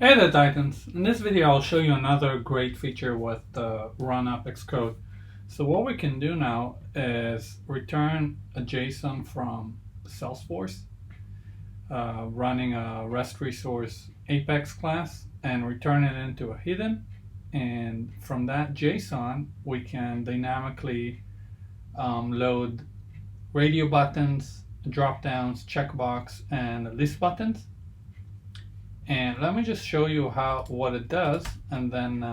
Hey there Titans! In this video I'll show you another great feature with the run Apex code. So what we can do now is return a JSON from Salesforce running a REST resource Apex class and return it into a hidden, and from that JSON we can dynamically load radio buttons, drop downs, checkbox, and list buttons. And let me just show you what it does, and then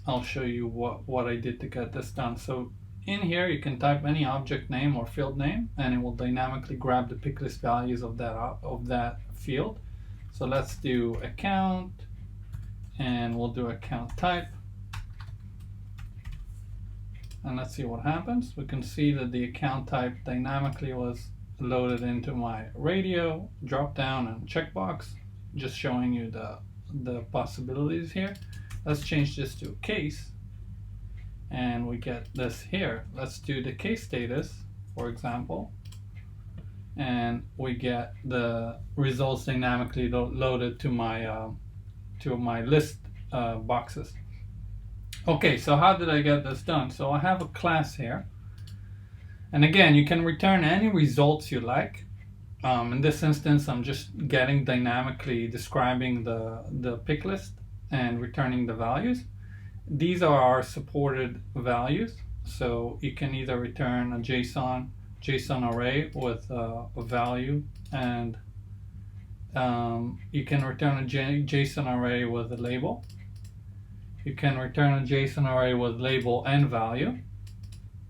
I'll show you what I did to get this done. So in here you can type any object name or field name and it will dynamically grab the pick list values of that field. So let's do account, and we'll do account type, and let's see what happens. We can see that the account type dynamically was loaded into my radio, drop down, and checkbox. Just showing you the possibilities here. Let's change this to a case and we get this here. Let's do the case status, for example, and we get the results dynamically loaded to my list boxes. Okay, so how did I get this done? So I have a class here, and again you can return any results you like. In this instance, I'm just dynamically describing the pick list and returning the values. These are our supported values, so you can either return a JSON array with a value, and you can return a JSON array with a label. You can return a JSON array with label and value,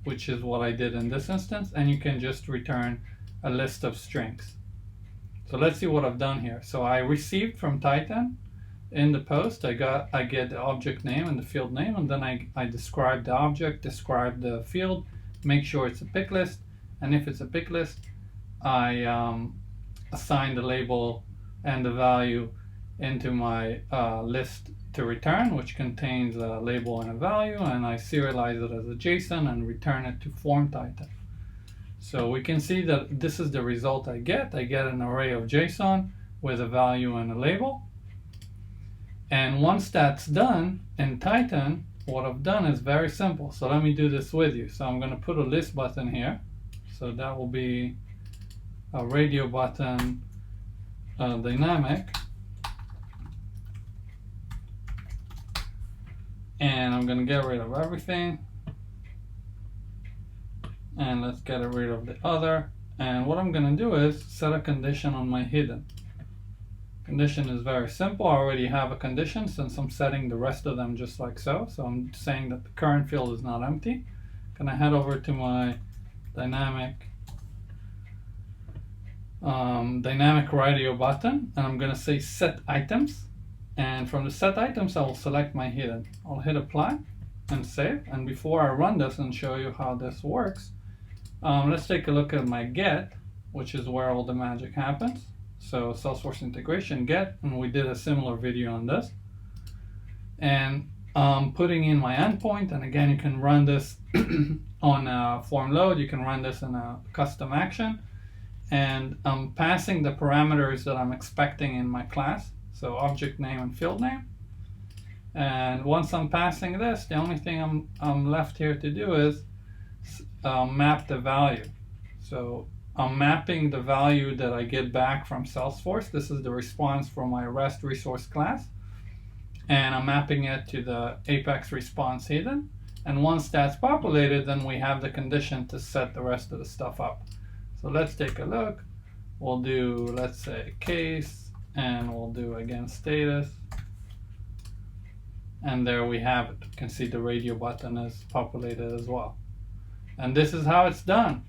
which is what I did in this instance, and you can just return a list of strings. So let's see what I've done here. So I received from Titan in the post, I get the object name and the field name, and then I describe the object, describe the field, make sure it's a pick list, and if it's a pick list, I assign the label and the value into my list to return, which contains a label and a value, and I serialize it as a JSON and return it to Formtitan. So we can see that this is the result I get. I get an array of JSON with a value and a label. And once that's done in Titan, what I've done is very simple. So let me do this with you. So I'm going to put a list button here. So that will be a radio button dynamic. And I'm going to get rid of everything. And let's get rid of the other. And what I'm going to do is set a condition on my hidden. Condition is very simple. I already have a condition since I'm setting the rest of them just like so. So I'm saying that the current field is not empty. I'm going to head over to my dynamic radio button, and I'm going to say set items. And from the set items, I will select my hidden. I'll hit apply and save. And before I run this and show you how this works, let's take a look at my get, which is where all the magic happens. So Salesforce integration get, and we did a similar video on this. And putting in my endpoint, and again you can run this on a form load, you can run this in a custom action, and I'm passing the parameters that I'm expecting in my class, so object name and field name. And once I'm passing this, the only thing I'm left here to do is map the value. So I'm mapping the value that I get back from Salesforce. This is the response from my REST resource class, and I'm mapping it to the Apex response hidden. And once that's populated, then we have the condition to set the rest of the stuff up. So let's take a look. We'll do, let's say, case, and we'll do again status. And there we have it. You can see the radio button is populated as well. And this is how it's done.